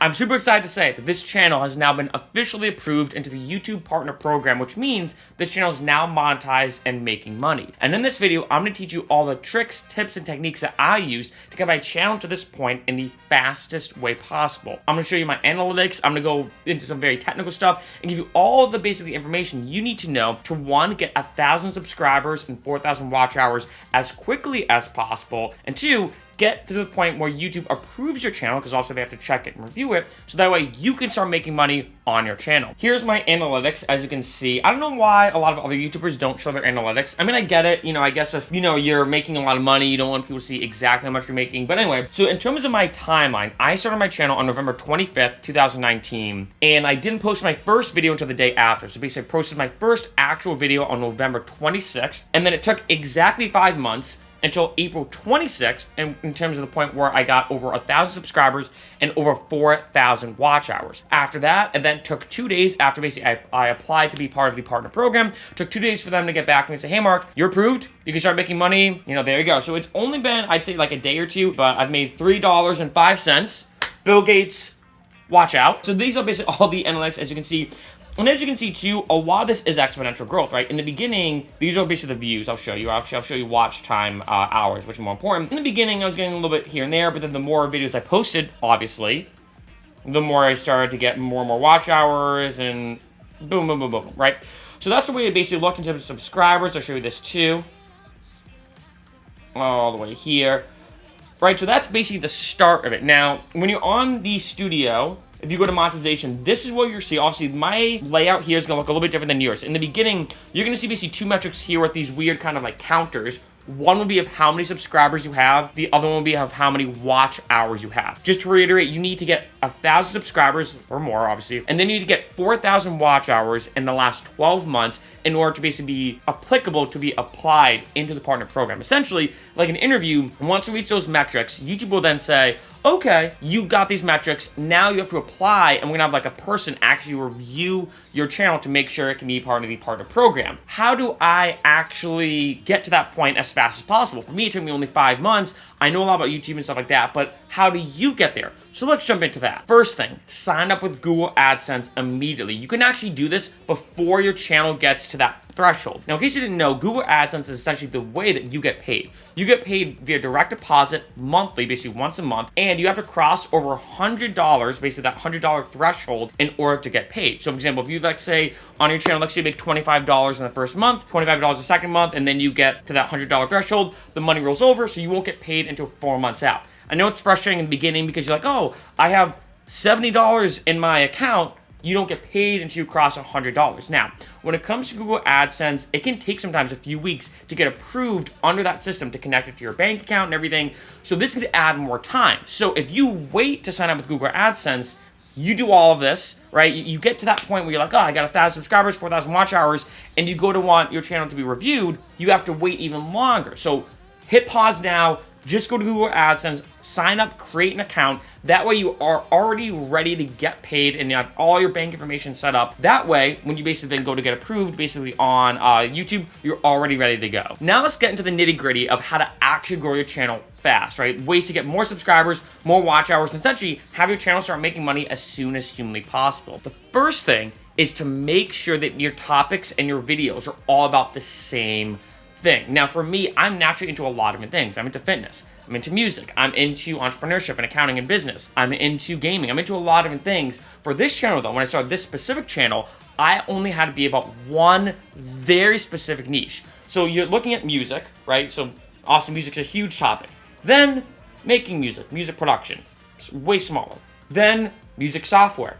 I'm super excited to say that this channel has now been officially approved into the YouTube Partner Program, which means this channel is now monetized and making money. And in this video, I'm going to teach you all the tricks, tips, and techniques that I used to get my channel to this point in the fastest way possible. I'm going to show you my analytics. I'm going to go into some very technical stuff and give you all the basic information you need to know to, one, get 1,000 subscribers and 4,000 watch hours as quickly as possible, and two, get to the point where YouTube approves your channel, because also they have to check it and review it, so that way you can start making money on your channel. Here's my analytics, as you can see. I don't know why a lot of other YouTubers don't show their analytics. I mean, I get it, I guess if, you're making a lot of money, you don't want people to see exactly how much you're making, but anyway, so in terms of my timeline, I started my channel on November 25th, 2019, and I didn't post my first video until the day after, so basically I posted my first actual video on November 26th, and then it took exactly 5 months until April 26th, in terms of the point where I got over 1,000 subscribers and over 4,000 watch hours. After that, and then took 2 days after basically I applied to be part of the partner program, took 2 days for them to get back to me and say, hey Mark, you're approved, you can start making money, there you go. So it's only been, I'd say like a day or two, but I've made $3.05. Bill Gates, watch out. So these are basically all the analytics, as you can see. And as you can see too, a lot of this is exponential growth, right? In the beginning, these are basically the views I'll show you. Actually, I'll show you watch time hours, which is more important. In the beginning, I was getting a little bit here and there, but then the more videos I posted, obviously, the more I started to get more and more watch hours, and boom, boom, boom, boom, right? So that's the way it basically looked in terms of subscribers. I'll show you this too. All the way here. Right, so that's basically the start of it. Now, when you're on the studio, if you go to monetization, this is what you'll see. Obviously, my layout here is going to look a little bit different than yours. In the beginning, you're going to see basically two metrics here with these weird kind of like counters. One will be of how many subscribers you have. The other one will be of how many watch hours you have. Just to reiterate, you need to get 1,000 subscribers or more, obviously, and then you need to get 4,000 watch hours in the last 12 months in order to basically be applicable to be applied into the partner program. Essentially, like an interview, once you reach those metrics, YouTube will then say, okay, you've got these metrics, now you have to apply, and we're gonna have like a person actually review your channel to make sure it can be part of the partner program. How do I actually get to that point as fast as possible? For me, it took me only 5 months. I know a lot about YouTube and stuff like that, but how do you get there? So let's jump into that. First thing, sign up with Google AdSense immediately. You can actually do this before your channel gets to that threshold. Now, in case you didn't know, Google AdSense is essentially the way that you get paid. You get paid via direct deposit monthly, basically once a month, and you have to cross over $100, basically that $100 threshold, in order to get paid. So, for example, if you like say on your channel, let's say you make $25 in the first month, $25 the second month, and then you get to that $100 threshold, the money rolls over, so you won't get paid until 4 months out. I know it's frustrating in the beginning because you're like, oh, I have $70 in my account. You don't get paid until you cross $100. Now, when it comes to Google AdSense, it can take sometimes a few weeks to get approved under that system to connect it to your bank account and everything. So this could add more time. So if you wait to sign up with Google AdSense, you do all of this, right? You get to that point where you're like, oh, I got 1,000 subscribers, 4,000 watch hours, and you go to want your channel to be reviewed, you have to wait even longer. So hit pause now. Just go to Google AdSense, sign up, create an account. That way you are already ready to get paid and you have all your bank information set up. That way, when you basically then go to get approved, basically on YouTube, you're already ready to go. Now let's get into the nitty gritty of how to actually grow your channel fast, right? Ways to get more subscribers, more watch hours, and essentially have your channel start making money as soon as humanly possible. The first thing is to make sure that your topics and your videos are all about the same thing. Now, for me, I'm naturally into a lot of different things. I'm into fitness. I'm into music. I'm into entrepreneurship and accounting and business. I'm into gaming. I'm into a lot of different things. For this channel, though, when I started this specific channel, I only had to be about one very specific niche. So you're looking at music, right? So awesome, music's a huge topic. Then making music, music production, it's way smaller. Then music software,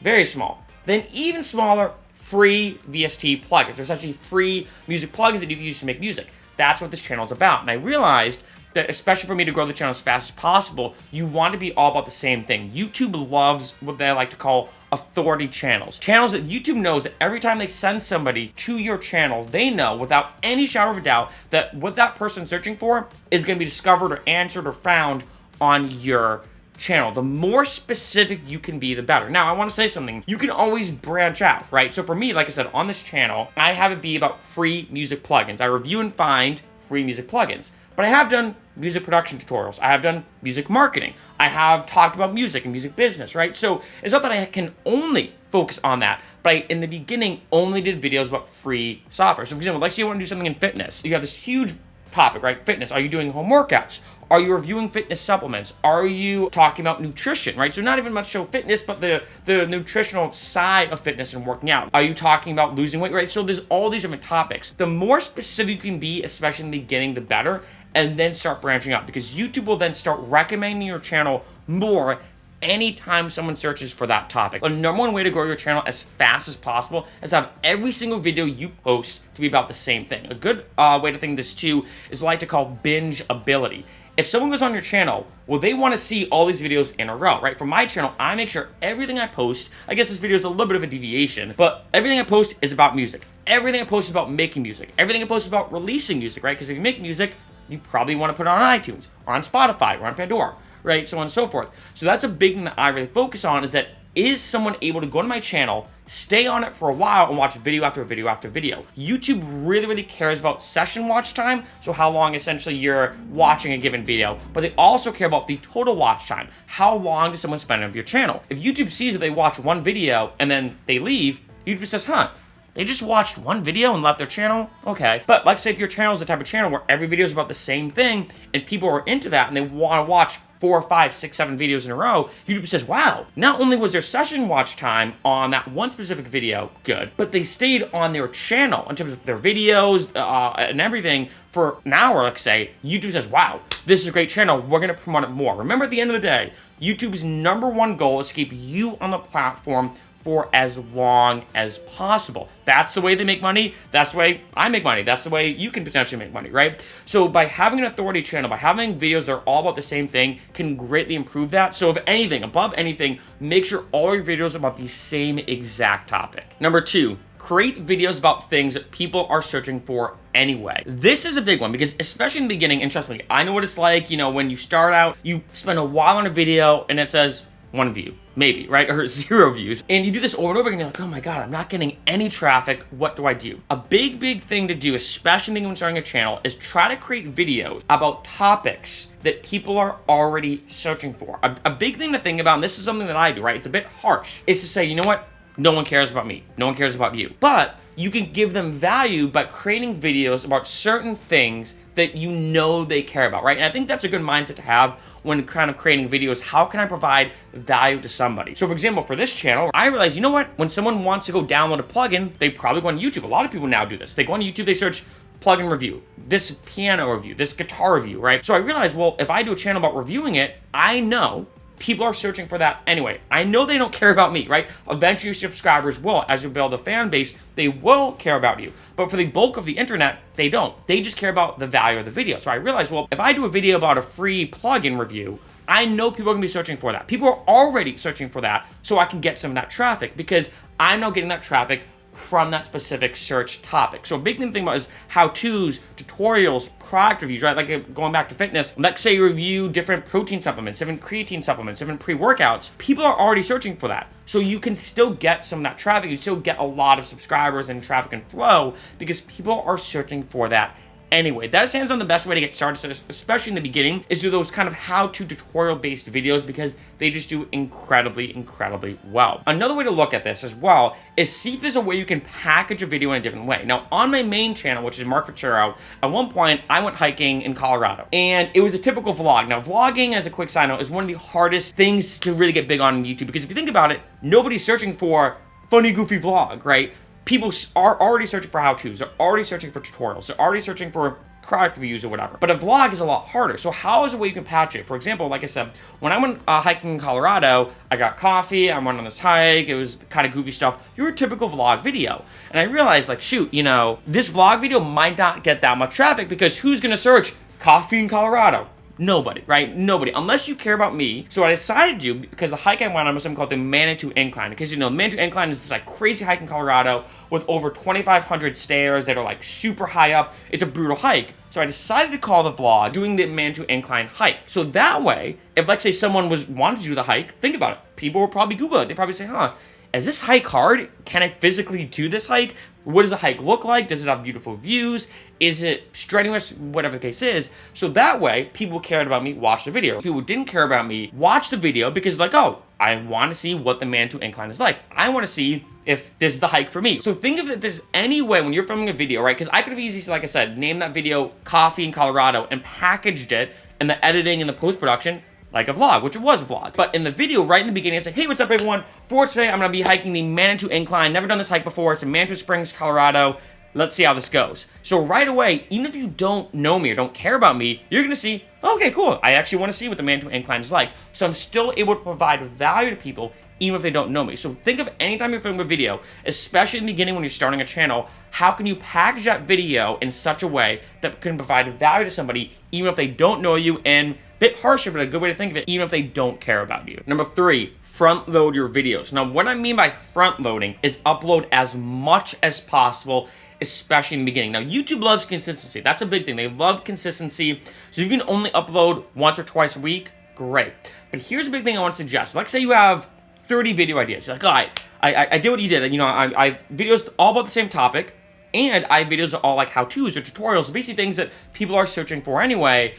very small. Then even smaller, free VST plugins. There's actually free music plugins that you can use to make music. That's what this channel is about. And I realized that, especially for me to grow the channel as fast as possible, you want to be all about the same thing. YouTube loves what they like to call authority channels. Channels that YouTube knows that every time they send somebody to your channel, they know without any shadow of a doubt that what that person's searching for is going to be discovered or answered or found on your channel. The more specific you can be, the better. Now, I want to say something. You can always branch out, right? So for me, like I said, on this channel, I have it be about free music plugins. I review and find free music plugins. but I have done music production tutorials. I have done music marketing. I have talked about music and music business, right? So it's not that I can only focus on that, but I, in the beginning, only did videos about free software. So for example, let's say you want to do something in fitness. You have this huge topic, right? Fitness. Are you doing home workouts? Are you reviewing fitness supplements? Are you talking about nutrition, right? So not even much show fitness, but the nutritional side of fitness and working out. Are you talking about losing weight, right? So there's all these different topics. The more specific you can be, especially in the beginning, the better, and then start branching out, because YouTube will then start recommending your channel more anytime someone searches for that topic. The number one way to grow your channel as fast as possible is to have every single video you post to be about the same thing. A good way to think this too is what I like to call binge ability. If someone goes on your channel, well, they want to see all these videos in a row, right? For my channel, I make sure everything I post, I guess this video is a little bit of a deviation, but everything I post is about music. Everything I post is about making music. Everything I post is about releasing music, right? Because if you make music, you probably want to put it on iTunes or on Spotify or on Pandora, right? So on and so forth. So that's a big thing that I really focus on, is that is someone able to go to my channel, stay on it for a while, and watch video after video after video. YouTube really cares about session watch time, so how long essentially you're watching a given video, but they also care about the total watch time. How long does someone spend on your channel? If YouTube sees that they watch one video and then they leave, YouTube says, huh, they just watched one video and left their channel? Okay. But like say if your channel is the type of channel where every video is about the same thing and people are into that and they want to watch 4, 5, 6, 7 videos in a row, YouTube says, wow, not only was their session watch time on that one specific video good, but they stayed on their channel in terms of their videos and everything for an hour, let's say. YouTube says, wow, this is a great channel. We're going to promote it more. Remember, at the end of the day, YouTube's #1 goal is to keep you on the platform for as long as possible. That's the way they make money. That's the way I make money. That's the way you can potentially make money, right? So by having an authority channel, by having videos that are all about the same thing, can greatly improve that. So if anything, above anything, make sure all your videos are about the same exact topic. Number 2, create videos about things that people are searching for anyway. This is a big one, because especially in the beginning, and trust me, I know what it's like, you know, when you start out, you spend a while on a video and it says 1 view, maybe, right? Or 0 views. And you do this over and over again, you're like, oh my God, I'm not getting any traffic. What do I do? A big thing to do, especially when starting a channel, is try to create videos about topics that people are already searching for. A big thing to think about, and this is something that I do, right? It's a bit harsh, is to say, you know what? No one cares about me. No one cares about you. But you can give them value by creating videos about certain things that you know they care about, right? And I think that's a good mindset to have when kind of creating videos. How can I provide value to somebody? So for example, for this channel, I realized, you know what? When someone wants to go download a plugin, they probably go on YouTube. A lot of people now do this. They go on YouTube, they search plugin review, this piano review, this guitar review, right? So I realized, well, if I do a channel about reviewing it, I know people are searching for that anyway. I know they don't care about me, right? Eventually your subscribers will. As you build a fan base, they will care about you. But for the bulk of the internet, they don't. They just care about the value of the video. So I realized, well, if I do a video about a free plugin review, I know people are gonna be searching for that. People are already searching for that, so I can get some of that traffic, because I'm now getting that traffic from that specific search topic. So a big thing to think about is how-tos, tutorials, product reviews, right? Like going back to fitness, let's say you review different protein supplements, different creatine supplements, different pre-workouts. People are already searching for that. So you can still get some of that traffic. You still get a lot of subscribers and traffic and flow, because people are searching for that anyway. That is hands on the best way to get started, so especially in the beginning, is do those kind of how-to tutorial-based videos, because they just do incredibly well. Another way to look at this as well is see if there's a way you can package a video in a different way. Now, on my main channel, which is Mark Vachero, at one point, I went hiking in Colorado, and it was a typical vlog. Now, vlogging, as a quick side note, is one of the hardest things to really get big on YouTube, because if you think about it, nobody's searching for funny, goofy vlog, right? People are already searching for how-tos, they're already searching for tutorials, they're already searching for product reviews or whatever. But a vlog is a lot harder. So how is a way you can patch it? For example, like I said, when I went hiking in Colorado, I got coffee, I went on this hike, it was kind of goofy stuff. Your typical vlog video. And I realized, like, shoot, you know, this vlog video might not get that much traffic, because who's gonna search coffee in Colorado? Nobody, right? Nobody, unless you care about me. So what I decided to do, because the hike I went on was something called the Manitou Incline. Because you know, the Manitou Incline is this like crazy hike in Colorado with over 2,500 stairs that are like super high up. It's a brutal hike. So I decided to call the vlog doing the Manitou Incline hike. So that way, if like say someone wanted to do the hike, think about it. People will probably Google it. They probably say, huh, is this hike hard? Can I physically do this hike? What does the hike look like? Does it have beautiful views? Is it strenuous? Whatever the case is. So that way, people cared about me, watched the video. People who didn't care about me, watched the video because like, oh, I want to see what the Manitou Incline is like. I want to see if this is the hike for me. So think of it, there's any way when you're filming a video, right? Because I could have easily, like I said, named that video Coffee in Colorado and packaged it in the editing and the post-production like a vlog, which it was a vlog. But in the video, right in the beginning, I said, hey, what's up, everyone? For today, I'm going to be hiking the Manitou Incline. Never done this hike before. It's in Manitou Springs, Colorado. Let's see how this goes. So right away, even if you don't know me or don't care about me, you're going to see, okay, cool. I actually want to see what the Manitou Incline is like. So I'm still able to provide value to people even if they don't know me. So think of anytime you're filming a video, especially in the beginning when you're starting a channel, how can you package that video in such a way that can provide value to somebody even if they don't know you, and a bit harsher, but a good way to think of it, even if they don't care about you. Number 3, front load your videos. Now, what I mean by front loading is upload as much as possible, especially in the beginning. Now, YouTube loves consistency. That's a big thing. They love consistency. So if you can only upload once or twice a week, great. But here's a big thing I want to suggest. Like, say you have 30 video ideas. You're like, all right, I did what you did. You know, I have videos all about the same topic, and I have videos all like how-tos or tutorials, basically things that people are searching for anyway.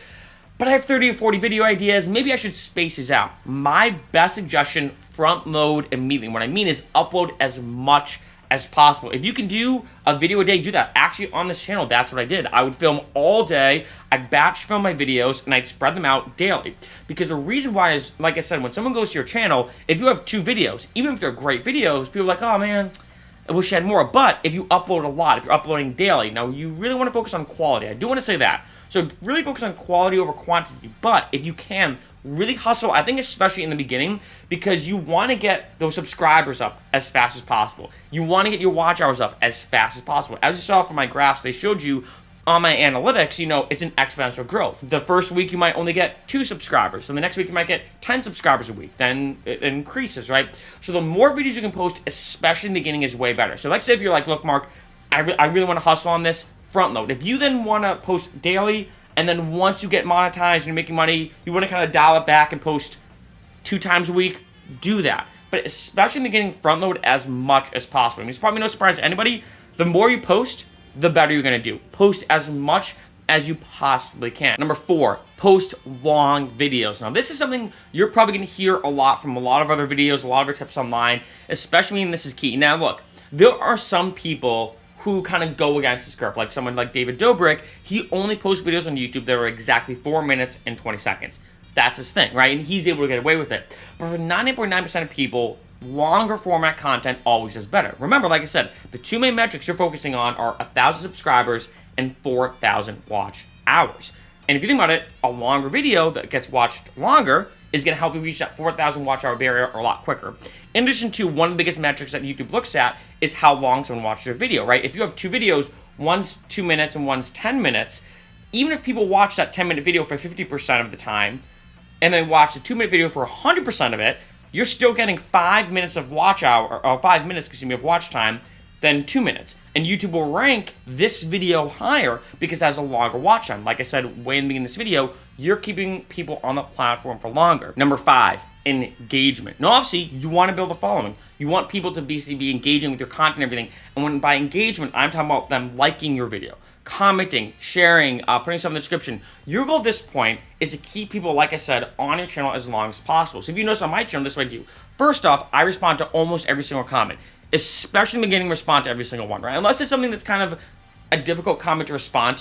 But I have 30 or 40 video ideas. Maybe I should space these out. My best suggestion, front load immediately. What I mean is upload as much as possible. If you can do a video a day, do that. Actually, on this channel, that's what I did. I would film all day. I'd batch film my videos, and I'd spread them out daily. Because the reason why is, like I said, when someone goes to your channel, if you have 2 videos, even if they're great videos, people are like, oh man, I wish I had more. But if you upload a lot, if you're uploading daily, now you really want to focus on quality. I do want to say that. So really focus on quality over quantity. But if you can, really hustle, I think especially in the beginning, because you want to get those subscribers up as fast as possible. You want to get your watch hours up as fast as possible. As you saw from my graphs, they showed you on my analytics, you know, it's an exponential growth. The first week you might only get 2 subscribers. So the next week you might get 10 subscribers a week. Then it increases, right? So the more videos you can post, especially in the beginning, is way better. So like say if you're like, look, Mark, I really want to hustle on this, front load. If you then want to post daily, and then once you get monetized and you're making money, you want to kind of dial it back and post 2 times a week, do that. But especially in the beginning, front load as much as possible. I mean, it's probably no surprise to anybody. The more you post, the better you're going to do. Post as much as you possibly can. Number 4, post long videos. Now, this is something you're probably going to hear a lot from a lot of other videos, a lot of other tips online, especially when this is key. Now, look, there are some people who kind of go against this curve, like someone like David Dobrik. He only posts videos on YouTube that are exactly 4 minutes and 20 seconds. That's his thing, right? And he's able to get away with it. But for 90.9% of people, longer format content always is better. Remember, like I said, the 2 main metrics you're focusing on are 1,000 subscribers and 4,000 watch hours. And if you think about it, a longer video that gets watched longer is going to help you reach that 4,000 watch hour barrier a lot quicker. In addition to, one of the biggest metrics that YouTube looks at is how long someone watches your video, right? If you have 2 videos, one's 2 minutes and one's 10 minutes, even if people watch that 10-minute video for 50% of the time, and then watch the 2-minute video for 100% of it, you're still getting 5 minutes of watch hour, or 5 minutes, of watch time than 2 minutes. And YouTube will rank this video higher because it has a longer watch time. Like I said way in the beginning of this video, you're keeping people on the platform for longer. Number 5, engagement. Now, obviously, you want to build a following. You want people to basically be engaging with your content and everything. And when by engagement, I'm talking about them liking your video, commenting, sharing, putting stuff in the description. Your goal at this point is to keep people, like I said, on your channel as long as possible. So if you notice on my channel, this is what I do. First off, I respond to almost every single comment, especially in the beginning, respond to every single one, right? Unless it's something that's kind of a difficult comment to respond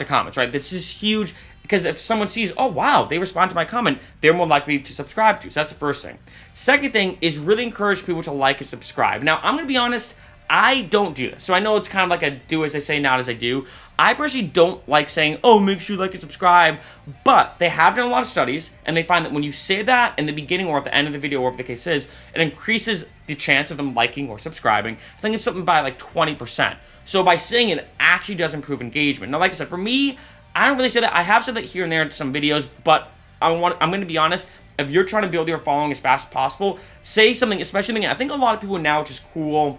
to comments, right? This is huge because if someone sees, oh, wow, they respond to my comment, they're more likely to subscribe to. So that's the first thing. Second thing is really encourage people to like and subscribe. Now, I'm going to be honest, I don't do this. So I know it's kind of like a do as I say, not as I do. I personally don't like saying, oh, make sure you like and subscribe. But they have done a lot of studies, and they find that when you say that in the beginning or at the end of the video, or whatever the case is, it increases the chance of them liking or subscribing. I think it's something by like 20%. So by saying it actually does improve engagement. Now, like I said, for me, I don't really say that. I have said that here and there in some videos, but I'm going to be honest. If you're trying to build your following as fast as possible, say something, especially, I think a lot of people now, which is cool,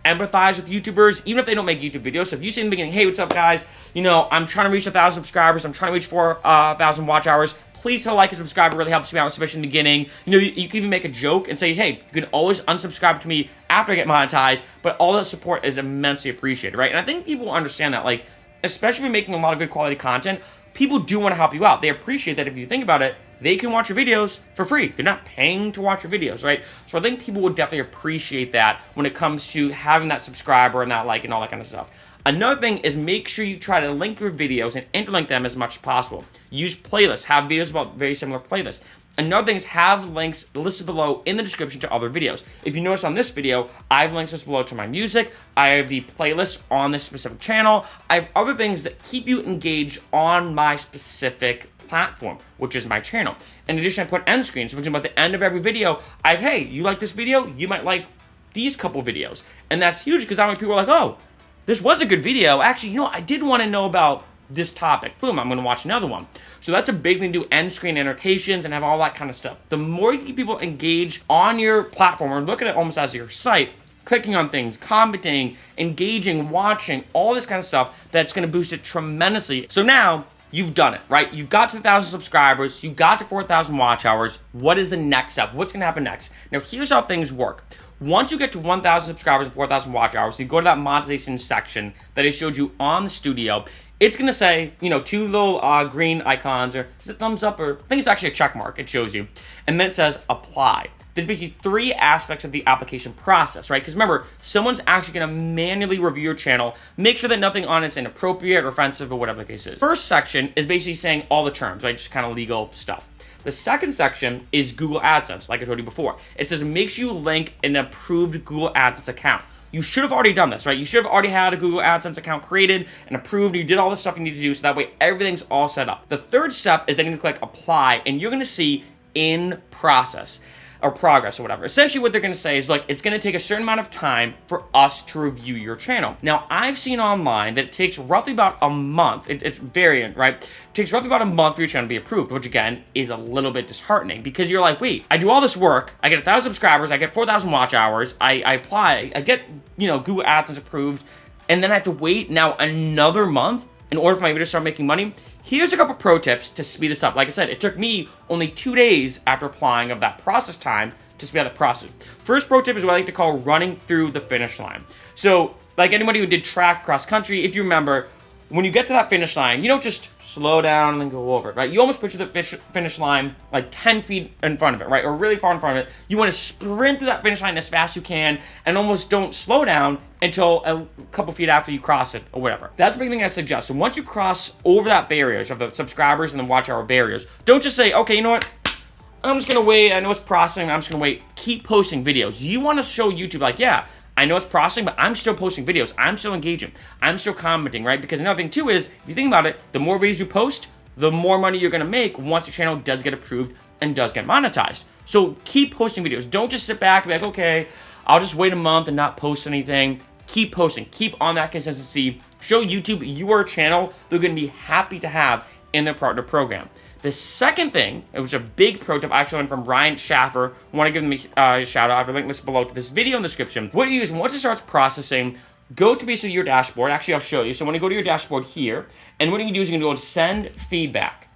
empathize with YouTubers, even if they don't make YouTube videos. So if you say in the beginning, hey, what's up, guys? You know, I'm trying to reach 1,000 subscribers. I'm trying to reach 4,000 watch hours. please hit a like and subscribe. It really helps me out, especially in the beginning. You know, you can even make a joke and say, hey, you can always unsubscribe to me after I get monetized, but all that support is immensely appreciated, right? And I think people understand that, like, especially when making a lot of good quality content, people do want to help you out. They appreciate that if you think about it, they can watch your videos for free. They're not paying to watch your videos, right? So I think people would definitely appreciate that when it comes to having that subscriber and that like and all that kind of stuff. Another thing is make sure you try to link your videos and interlink them as much as possible. Use playlists. Have videos about very similar playlists. Another thing is have links listed below in the description to other videos. If you notice on this video, I have links listed below to my music. I have the playlist on this specific channel. I have other things that keep you engaged on my specific platform, which is my channel. In addition, I put end screens. So for example, at the end of every video, I have, hey, you like this video? You might like these couple videos. And that's huge because I want people are like, oh, this was a good video. Actually, you know, I did want to know about this topic. Boom, I'm going to watch another one. So that's a big thing to do, end screen annotations and have all that kind of stuff. The more you keep people engaged on your platform or look at it almost as your site, clicking on things, commenting, engaging, watching, all this kind of stuff, that's going to boost it tremendously. So now you've done it, right? You've got to 1,000 subscribers. You've got to 4,000 watch hours. What is the next step? What's going to happen next? Now, here's how things work. Once you get to 1,000 subscribers and 4,000 watch hours, you go to that monetization section that I showed you on the studio. It's going to say, you know, two little green icons, or is it thumbs up, or I think it's actually a check mark it shows you. And then it says apply. There's basically three aspects of the application process, right? Because remember, someone's actually going to manually review your channel, make sure that nothing on it's inappropriate or offensive or whatever the case is. First section is basically saying all the terms, right? Just kind of legal stuff. The second section is Google AdSense, like I told you before. It says make sure you link an approved Google AdSense account. You should have already done this, right? You should have already had a Google AdSense account created and approved. You did all the stuff you need to do, so that way everything's all set up. The third step is then you click apply, and you're going to see in process or progress or whatever. Essentially what they're going to say is, like, it's going to take a certain amount of time for us to review your channel. Now, I've seen online that it takes roughly about a month. It's variant, right? It takes roughly about a month for your channel to be approved, which again is a little bit disheartening because you're like, wait, I do all this work, I get 1,000 subscribers, I get 4,000 watch hours, I apply, I get, you know, Google AdSense approved, and then I have to wait now another month in order for my video to start making money. Here's a couple pro tips to speed this up. Like I said, it took me only 2 days after applying of that process time to speed up the process. First pro tip is what I like to call running through the finish line. So, like anybody who did track cross country, if you remember, when you get to that finish line, you don't just slow down and then go over it, right? You almost picture the finish line like 10 feet in front of it, right? Or really far in front of it. You want to sprint through that finish line as fast as you can and almost don't slow down until a couple feet after you cross it or whatever. That's the big thing I suggest. So once you cross over that barriers of the subscribers and the watch hour barriers, don't just say, okay, you know what? I'm just going to wait. I know it's processing. I'm just going to wait. Keep posting videos. You want to show YouTube like, yeah, I know it's processing, but I'm still posting videos. I'm still engaging. I'm still commenting, right? Because another thing too is, if you think about it, the more videos you post, the more money you're going to make once your channel does get approved and does get monetized. So keep posting videos. Don't just sit back and be like, okay, I'll just wait a month and not post anything. Keep posting. Keep on that consistency. Show YouTube you are a channel they're going to be happy to have in their partner program. The second thing, it was a big pro tip I actually learned from Ryan Schaffer. I want to give him a shout out. I've linked this below to this video in the description. What you use once it starts processing, go to basically your dashboard. Actually, I'll show you. So when you go to your dashboard here, and what you can do is you can go to send feedback.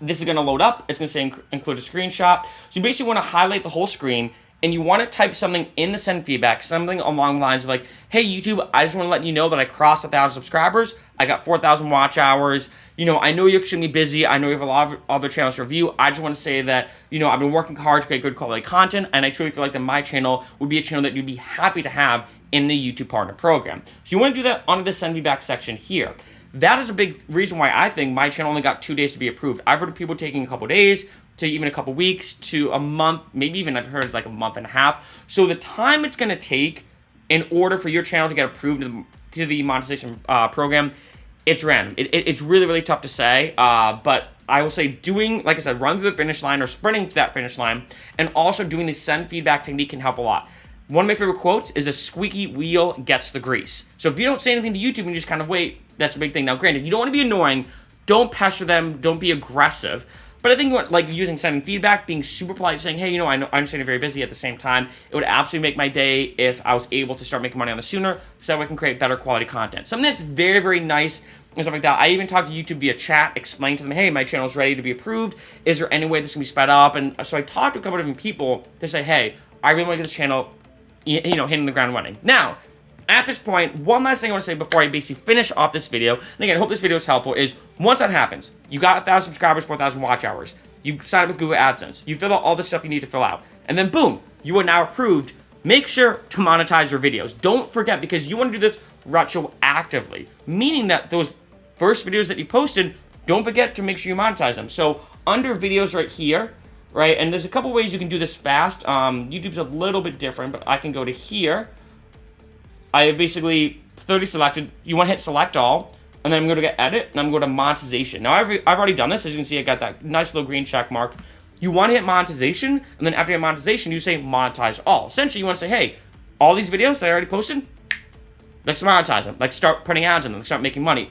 This is going to load up. It's going to say include a screenshot. So you basically want to highlight the whole screen, and you want to type something in the send feedback, something along the lines of like, hey, YouTube, I just want to let you know that I crossed 1,000 subscribers. I got 4,000 watch hours. You know, I know you're extremely busy. I know you have a lot of other channels to review. I just want to say that, you know, I've been working hard to create good quality content, and I truly feel like that my channel would be a channel that you'd be happy to have in the YouTube Partner Program. So you want to do that under the send feedback section here. That is a big reason why I think my channel only got 2 days to be approved. I've heard of people taking a couple days to even a couple weeks to a month, maybe even I've heard it's like a month and a half. So the time it's going to take in order for your channel to get approved to the monetization program, it's random. It's really, really tough to say, but I will say doing, like I said, run through the finish line or sprinting to that finish line, and also doing the send feedback technique can help a lot. One of my favorite quotes is a squeaky wheel gets the grease. So if you don't say anything to YouTube and you just kind of wait, that's a big thing. Now, granted, you don't want to be annoying. Don't pester them. Don't be aggressive. But I think like using sending feedback, being super polite, saying, hey, you know, I understand you're very busy at the same time. It would absolutely make my day if I was able to start making money on this sooner so that we can create better quality content. Something that's very, very nice and stuff like that. I even talked to YouTube via chat, explained to them, hey, my channel's ready to be approved. Is there any way this can be sped up? And so I talked to a couple of different people to say, hey, I really want to get this channel, hitting the ground running. Now, at this point, one last thing I want to say before I basically finish off this video, and again, I hope this video is helpful, is once that happens, you got 1,000 subscribers, 4,000 watch hours, you sign up with Google Adsense, you fill out all the stuff you need to fill out, and then boom, you are now approved. Make sure to monetize your videos. Don't forget, because you want to do this retroactively, meaning that those first videos that you posted, don't forget to make sure you monetize them. So under videos right here, right, and there's a couple ways you can do this fast. YouTube's a little bit different, but I can go to here. I have basically 30 selected. You want to hit select all, and then I'm going to get edit, and I'm going to go to monetization. Now, I've already done this. As you can see, I got that nice little green check mark. You want to hit monetization, and then after you hit monetization, you say monetize all. Essentially, you want to say, hey, all these videos that I already posted, let's monetize them. Let's start putting ads in them. Let's start making money.